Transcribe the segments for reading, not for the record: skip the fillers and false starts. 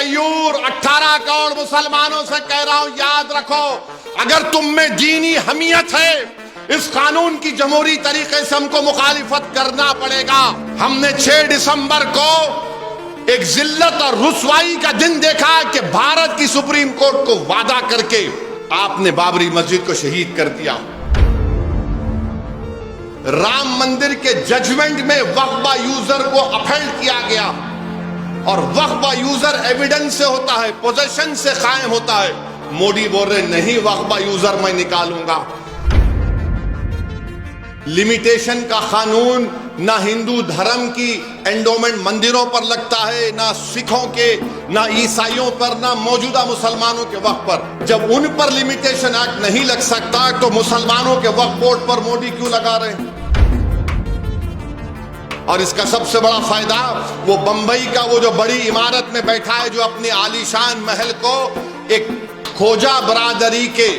गयूर 18 करोड़ मुसलमानों से कह रहा हूं, याद रखो, अगर तुम में दीनी हमीयत है, इस कानून की जमहूरी तरीके से हमको मुखालिफत करना पड़ेगा। हमने 6 दिसंबर को एक जिल्लत और रुसवाई का दिन देखा कि भारत की सुप्रीम कोर्ट को वादा करके आपने बाबरी मस्जिद को शहीद कर दिया। राम मंदिर के जजमेंट में वक्फ यूजर को अपहेल्ड किया गया, और वक्फ यूजर एविडेंस से होता है, पोजेशन से कायम होता है। मोदी बोल रहे नहीं, वक्फ यूजर मैं निकालूंगा। लिमिटेशन का कानून ना हिंदू धर्म की एंडोमेंट मंदिरों पर लगता है, ना सिखों के, ना ईसाइयों पर, ना मौजूदा मुसलमानों के वक्फ पर। जब उन पर लिमिटेशन एक्ट नहीं लग सकता तो मुसलमानों के वक्फ बोर्ड पर मोदी क्यों लगा रहे हैं? और इसका सबसे बड़ा फायदा वो बंबई का वो जो बड़ी इमारत में बैठा है, जो अपने आलीशान महल को एक खोजा बरादरी के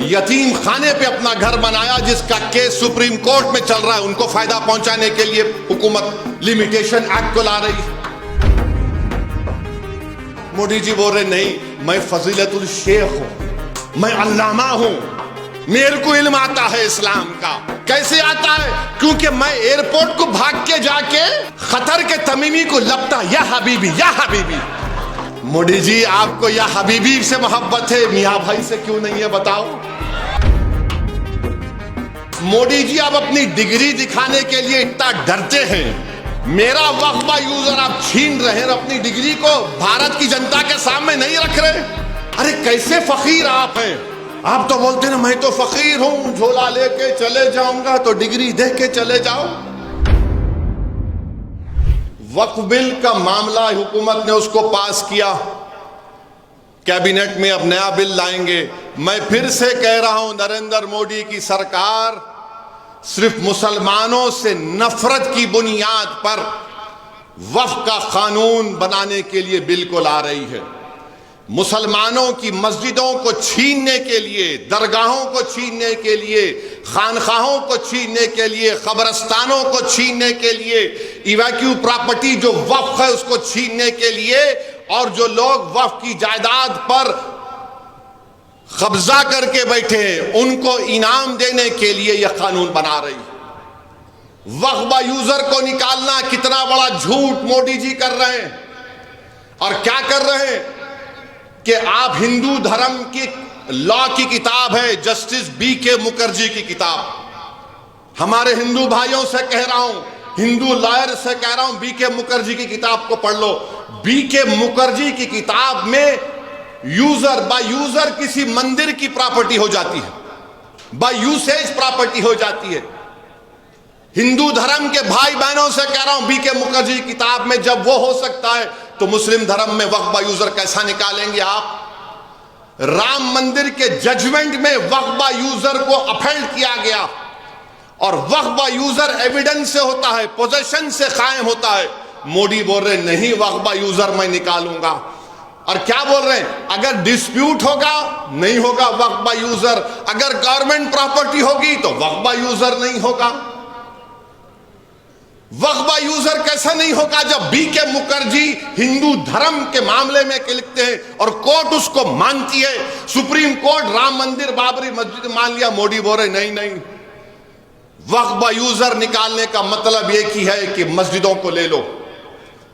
यतीम खाने पे अपना घर बनाया, जिसका केस सुप्रीम कोर्ट में चल रहा है, उनको फायदा पहुंचाने के लिए हुकूमत लिमिटेशन एक्ट को ला रही है। मोदी जी बोल रहे नहीं, मैं फजीलतुल शेख हूं, मैं अल्लामा हूं, मेरे को इल्म आता है इस्लाम का। कैसे आता है? क्योंकि मैं एयरपोर्ट को भाग के जाके खतर के तमीमी को लपटा, या हबीबी, या हबीबी। मोदी जी आपको या हबीबी से मोहब्बत है, मियां भाई से क्यों नहीं है बताओ? मोदी जी आप अपनी डिग्री दिखाने के लिए इतना डरते हैं, मेरा वक्फ यूजर आप छीन रहे हैं, अपनी डिग्री को भारत की जनता के सामने नहीं रख रहे। अरे कैसे फकीर आप हैं? आप तो बोलते हैं मैं तो फकीर हूं, झोला लेके चले जाऊंगा, तो डिग्री दे के चले जाओ। वक्फ बिल का मामला हुकूमत ने उसको पास किया, कैबिनेट में अब नया बिल लाएंगे। मैं फिर से कह रहा हूं, नरेंद्र मोदी की सरकार सिर्फ मुसलमानों से नफरत की बुनियाद पर वक्फ का कानून बनाने के लिए बिल को ला रही है। मुसलमानों की मस्जिदों को छीनने के लिए, दरगाहों को छीनने के लिए, खानखाहों को छीनने के लिए, कब्रस्तानों को छीनने के लिए, इवैक्यू प्रॉपर्टी जो वक्फ है उसको छीनने के लिए, और जो लोग वक्फ की जायदाद पर कब्जा करके बैठे हैं उनको इनाम देने के लिए यह कानून बना रही है। वक्फ यूजर को निकालना कितना बड़ा झूठ मोदी जी कर रहे हैं। और क्या कर रहे हैं कि आप हिंदू धर्म की लॉ की किताब है, जस्टिस BK मुखर्जी की किताब, हमारे हिंदू भाइयों से कह रहा हूं, हिंदू लॉयर से कह रहा हूं, BK मुखर्जी की किताब को पढ़ लो। BK मुखर्जी की किताब में यूजर बाय यूजर किसी मंदिर की प्रॉपर्टी हो जाती है, बाय यूसेज प्रॉपर्टी हो जाती है। हिंदू धर्म के भाई बहनों से कह रहा हूं, BK मुखर्जी की किताब में जब वो हो सकता है तो मुस्लिम धर्म में वक्फ यूजर कैसा निकालेंगे आप? राम मंदिर के जजमेंट में वक्फ यूजर को अपहेल्ड किया गया, और वक्फ यूजर एविडेंस से होता है, पोजेशन से कायम होता है। मोदी बोल रहे नहीं, वक्फ यूजर मैं निकालूंगा। और क्या बोल रहे हैं? अगर डिस्प्यूट होगा नहीं होगा वक्फ यूजर, अगर गवर्नमेंट प्रॉपर्टी होगी तो वक्फ यूजर नहीं होगा। वक्फ यूजर कैसा नहीं होगा जब BK मुखर्जी हिंदू धर्म के मामले में लिखते हैं और कोर्ट उसको मानती है। सुप्रीम कोर्ट राम मंदिर बाबरी मस्जिद मान लिया, मोदी बोल रहे नहीं नहीं, वक्फ यूजर निकालने का मतलब एक ही है कि मस्जिदों को ले लो।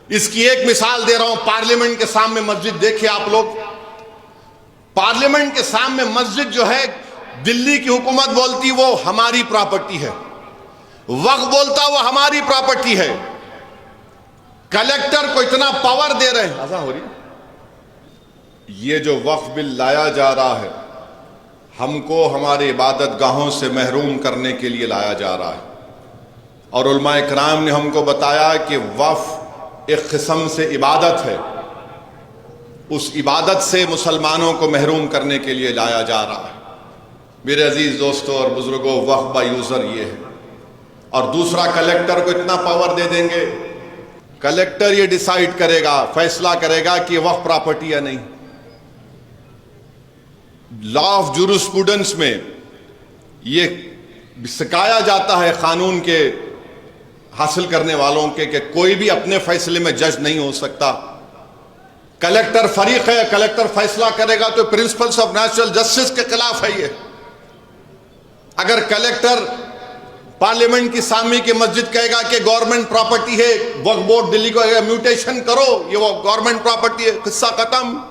इसकी एक मिसाल दे रहा हूं, पार्लियामेंट के सामने मस्जिद देखिए आप लोग। पार्लियामेंट के सामने मस्जिद जो है, दिल्ली की हुकूमत बोलती वो हमारी प्रॉपर्टी है, वक्फ बोलता वो हमारी प्रॉपर्टी है। कलेक्टर को इतना पावर दे रहे हैं। ऐसा हो रही है। ये जो वक्फ बिल लाया जा रहा है, हमको हमारे इबादत गाहों से महरूम करने के लिए लाया जा रहा है। और उलमा इकराम ने हमको बताया कि वक्फ एक किस्म से इबादत है, उस इबादत से मुसलमानों को महरूम करने के लिए लाया जा रहा है। मेरे अजीज दोस्तों और बुजुर्गों, वक्फ यूजर ये है। और दूसरा, कलेक्टर को इतना पावर दे देंगे, कलेक्टर ये डिसाइड करेगा, फैसला करेगा कि वक्फ प्रॉपर्टी है नहीं। लॉ ऑफ जूरिस्प्रूडेंस में ये सिखाया जाता है कानून के हासिल करने वालों के कि कोई भी अपने फैसले में जज नहीं हो सकता। कलेक्टर फरीक है, कलेक्टर फैसला करेगा तो प्रिंसिपल्स ऑफ नेचुरल जस्टिस के खिलाफ है ये। अगर कलेक्टर पार्लियामेंट की सामने की मस्जिद कहेगा कि गवर्नमेंट प्रॉपर्टी है, वक्फ बोर्ड दिल्ली को म्यूटेशन करो, ये वो गवर्नमेंट प्रॉपर्टी है, किस्सा खत्म।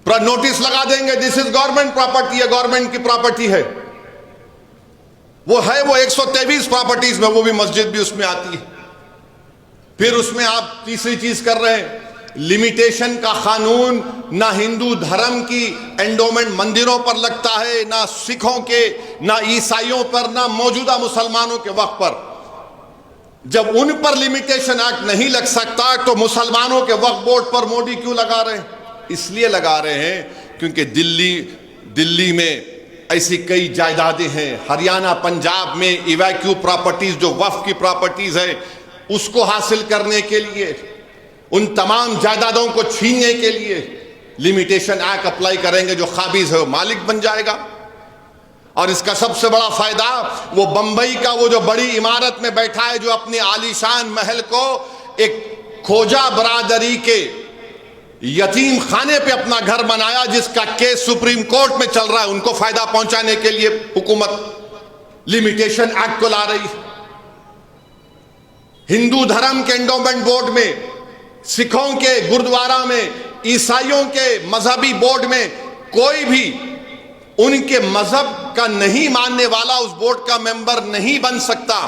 नोटिस लगा देंगे दिस इज गवर्नमेंट प्रॉपर्टी है, गवर्नमेंट की प्रॉपर्टी है। वो 123 प्रॉपर्टीज में, वो भी मस्जिद भी उसमें आती है। फिर उसमें आप तीसरी चीज कर रहे हैं, लिमिटेशन का कानून। ना हिंदू धर्म की एंडोमेंट मंदिरों पर लगता है, ना सिखों के, ना ईसाइयों पर, ना मौजूदा मुसलमानों के वक्त पर। जब उन पर लिमिटेशन एक्ट नहीं लग सकता तो मुसलमानों के वक्फ बोर्ड पर मोदी क्यों लगा रहे हैं? इसलिए लगा रहे हैं क्योंकि दिल्ली में ऐसी कई जायदादें हैं, हरियाणा पंजाब में इवैक्यू प्रॉपर्टीज जो वक्फ की प्रॉपर्टीज है उसको हासिल करने के लिए, उन तमाम जायदादों को छीनने के लिए लिमिटेशन एक्ट अप्लाई करेंगे। जो काबिज है वो मालिक बन जाएगा। और इसका सबसे बड़ा फायदा वो बंबई का वो जो बड़ी इमारत में बैठा है, जो अपने आलीशान महल को एक खोजा बरादरी के यतीम खाने पे अपना घर बनाया, जिसका केस सुप्रीम कोर्ट में चल रहा है, उनको फायदा पहुंचाने के लिए हुकूमत लिमिटेशन एक्ट को ला रही है। हिंदू धर्म के एंडोमेंट बोर्ड में, सिखों के गुरुद्वारा में, ईसाइयों के मजहबी बोर्ड में कोई भी उनके मजहब का नहीं मानने वाला उस बोर्ड का मेंबर नहीं बन सकता।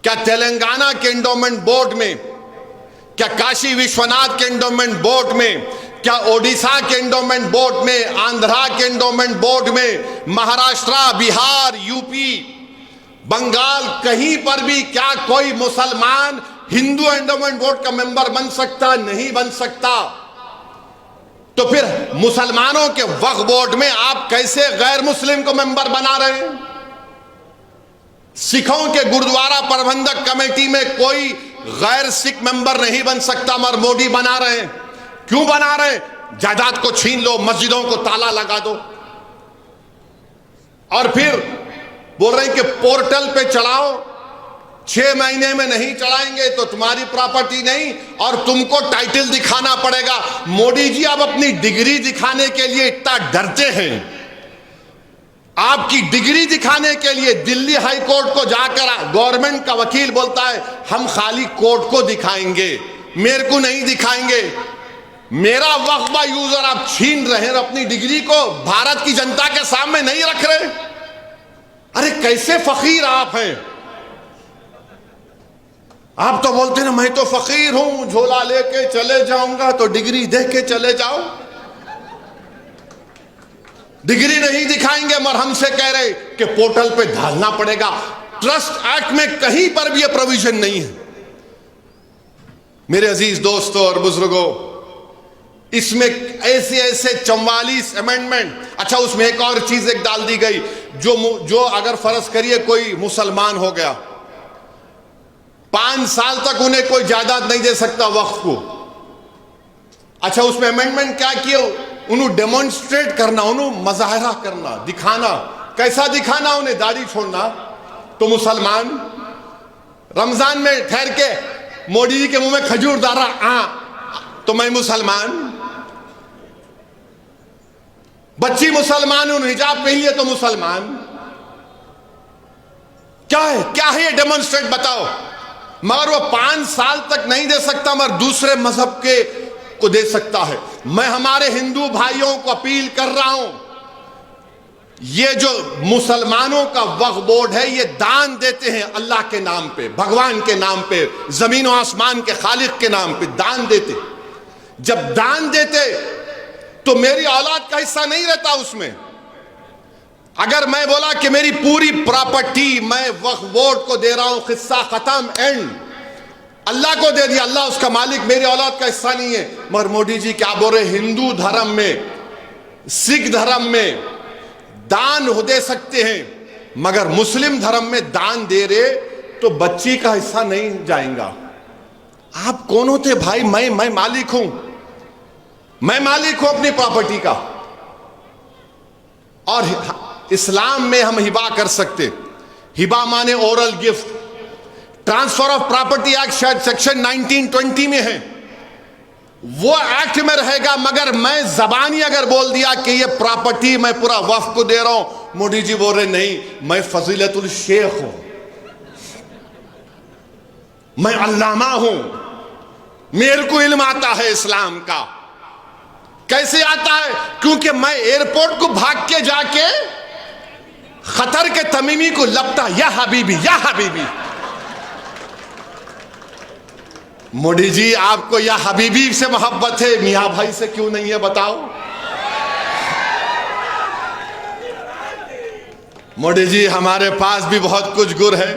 क्या तेलंगाना के एंडोमेंट बोर्ड में, क्या काशी विश्वनाथ के एंडोमेंट बोर्ड में, क्या ओडिशा के एंडोमेंट बोर्ड में, आंध्रा के एंडोमेंट बोर्ड में, महाराष्ट्र, बिहार, यूपी, बंगाल, कहीं पर भी क्या कोई मुसलमान हिंदू एंडोमेंट बोर्ड का मेंबर बन सकता? नहीं बन सकता। तो फिर मुसलमानों के वक्फ बोर्ड में आप कैसे गैर मुस्लिम को मेंबर बना रहे हैं? सिखों के गुरुद्वारा प्रबंधक कमेटी में कोई गैर सिख मेंबर नहीं बन सकता, मगर मोदी बना रहे हैं। क्यों बना रहे हैं? जायदाद को छीन लो, मस्जिदों को ताला लगा दो, और फिर बोल रहे हैं कि पोर्टल पे चढ़ाओ, 6 महीने में नहीं चढ़ाएंगे तो तुम्हारी प्रॉपर्टी नहीं, और तुमको टाइटल दिखाना पड़ेगा। मोदी जी, आप अपनी डिग्री दिखाने के लिए इतना डरते हैं। आपकी डिग्री दिखाने के लिए दिल्ली हाई कोर्ट को जाकर गवर्नमेंट का वकील बोलता है हम खाली कोर्ट को दिखाएंगे, मेरे को नहीं दिखाएंगे। मेरा वक्फा यूजर आप छीन रहे हैं, अपनी डिग्री को भारत की जनता के सामने नहीं रख रहे। अरे कैसे फकीर आप हैं? आप तो बोलते हैं मैं तो फकीर हूं, झोला लेके चले जाऊंगा, तो डिग्री दे के चले जाओ। डिग्री नहीं दिखाएंगे, मगर हमसे कह रहे कि पोर्टल पे डालना पड़ेगा। ट्रस्ट एक्ट में कहीं पर भी यह प्रोविजन नहीं है। मेरे अजीज दोस्तों और बुजुर्गों, इसमें ऐसे 44 अमेंडमेंट। अच्छा, उसमें एक और चीज एक डाल दी गई, जो अगर फर्ज करिए कोई मुसलमान हो गया, 5 साल तक उन्हें कोई जायदाद नहीं दे सकता वक्फ को। अच्छा, उसमें अमेंडमेंट क्या किया? उन्हें डेमोन्स्ट्रेट करना, उन्हें मजाहरा करना, दिखाना। कैसा दिखाना? उन्हें दाढ़ी छोड़ना। तो मुसलमान रमजान में ठहर के मोदी जी के मुंह में खजूर डाल रहा, तो मैं मुसलमान। बच्ची मुसलमान, उन्हें हिजाब पहन लिया तो मुसलमान। क्या है, क्या है ये डेमोन्स्ट्रेट बताओ? मगर वो 5 साल तक नहीं दे सकता, मगर दूसरे मजहब के को दे सकता है। मैं हमारे हिंदू भाइयों को अपील कर रहा हूं, ये जो मुसलमानों का वक्फ बोर्ड है, ये दान देते हैं अल्लाह के नाम पे, भगवान के नाम पे, जमीन और आसमान के खालिक के नाम पे दान देते। जब दान देते तो मेरी औलाद का हिस्सा नहीं रहता उसमें। अगर मैं बोला कि मेरी पूरी प्रॉपर्टी मैं वक्फ बोर्ड को दे रहा हूं, किस्सा खत्म, एंड। अल्लाह को दे दिया, अल्लाह उसका मालिक, मेरी औलाद का हिस्सा नहीं है। मगर मोदी जी क्या बोल रहे? हिंदू धर्म में, सिख धर्म में दान हो दे सकते हैं, मगर मुस्लिम धर्म में दान दे रहे तो बच्ची का हिस्सा नहीं जाएगा। आप कौन होते भाई? मैं मालिक हूं, मैं मालिक हूं अपनी प्रॉपर्टी का। और इस्लाम में हम हिबा कर सकते। हिबा माने oral gift. Transfer of property act शायद सेक्शन 1920 में है। वो एक्ट में रहेगा, मगर मैं जबानी अगर बोल दिया कि ये प्रॉपर्टी मैं पूरा वक्फ को दे रहा हूं, मोदी जी बोल रहे नहीं, मैं फजीलतुल शेख हूं, मैं अल्लामा हूं, मेरे को इल्म आता है इस्लाम का। कैसे आता है? क्योंकि मैं एयरपोर्ट को भाग के जाके खतर के तमीमी को लपटा, या हबीबी या हबीबी। मोदी जी आपको या हबीबी से मोहब्बत है, मियां भाई से क्यों नहीं है बताओ? मोदी जी हमारे पास भी बहुत कुछ गुर है।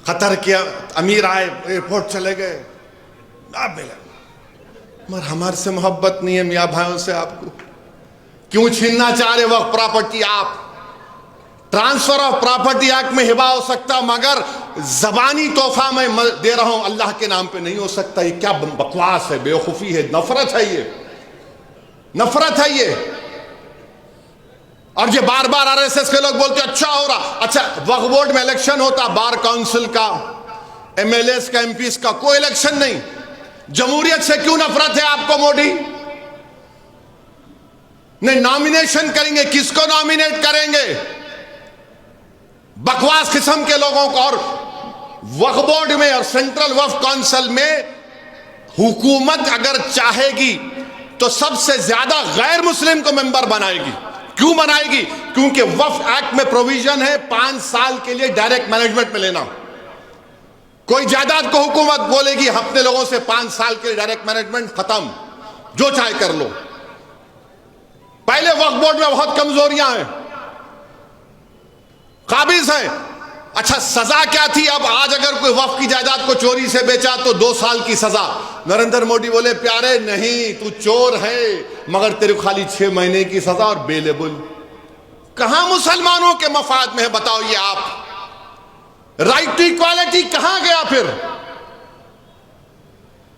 कतर के अमीर आए, एयरपोर्ट चले गए, आप मिले, मगर हमारे से मोहब्बत नहीं है मियां भाइयों से। आपको क्यों छीनना चाह रहे वक्त प्रॉपर्टी? आप ट्रांसफर ऑफ प्रॉपर्टी एक्ट में हिबा हो सकता, मगर जबानी तोहफा मैं दे रहा हूं अल्लाह के नाम पे नहीं हो सकता। ये क्या बकवास है, बेवकूफी है, नफरत है, ये नफरत है ये। और ये बार बार आरएसएस के लोग बोलते अच्छा हो रहा। अच्छा, वक्फ बोर्ड में इलेक्शन होता, बार काउंसिल का, एमएलएस का, एमपीस का, कोई इलेक्शन नहीं। जमहूरियत से क्यों नफरत है आपको मोदी? नहीं, नॉमिनेशन करेंगे, किसको नॉमिनेट करेंगे? बकवास किस्म के लोगों को। और वक्फ बोर्ड में और सेंट्रल वक्फ काउंसिल में हुकूमत अगर चाहेगी तो सबसे ज्यादा गैर मुस्लिम को मेंबर बनाएगी। क्यों बनाएगी? क्योंकि वक्फ एक्ट में प्रोविजन है 5 साल के लिए डायरेक्ट मैनेजमेंट में लेना। कोई जायदाद को हुकूमत बोलेगी अपने लोगों से 5 साल के लिए डायरेक्ट मैनेजमेंट खत्म, जो चाहे कर लो। पहले वक्फ बोर्ड में बहुत कमजोरियां हैं, काबिज हैं। अच्छा, सजा क्या थी? अब आज अगर कोई वक्फ की जायदाद को चोरी से बेचा तो 2 साल की सजा। नरेंद्र मोदी बोले प्यारे नहीं, तू चोर है, मगर तेरे खाली 6 महीने की सजा और बेलेबल। कहां मुसलमानों के मफाद में है बताओ ये आप? राइट टू इक्वालिटी कहां गया फिर?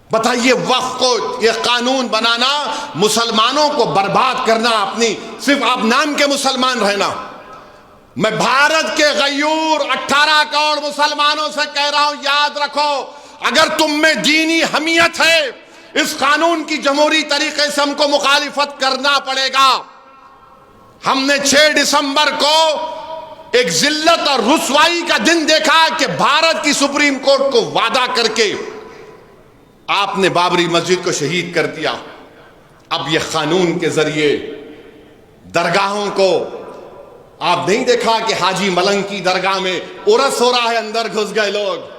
बताइए, वक्फ को ये कानून बनाना, मुसलमानों को बर्बाद करना, अपनी सिर्फ आप नाम के मुसलमान रहना। मैं भारत के गयूर 18 करोड़ मुसलमानों से कह रहा हूं, याद रखो, अगर तुम में दीनी हमीयत है, इस कानून की जमहूरी तरीके से हमको मुखालिफत करना पड़ेगा। हमने 6 दिसंबर को एक जिल्लत और रुसवाई का दिन देखा कि भारत की सुप्रीम कोर्ट को वादा करके आपने बाबरी मस्जिद को शहीद कर दिया। अब यह कानून के जरिए दरगाहों को, आप नहीं देखा कि हाजी मलंग की दरगाह में उरस हो रहा है, अंदर घुस गए लोग।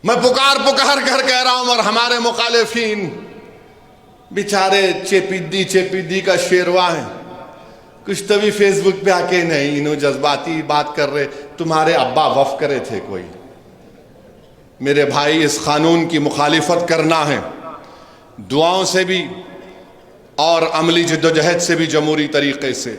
मैं पुकार पुकार कर कह रहा हूं, और हमारे मुखालिफिन बेचारे चेपीदी का शेरवा है। कुछ तो भी फेसबुक पे आके नहीं, इन्हों जज्बाती बात कर रहे, तुम्हारे अब्बा वफ करे थे कोई। मेरे भाई, इस कानून की मुखालिफत करना है दुआओं से भी और अमली जिद्दोजहद से भी, जमहूरी तरीके से।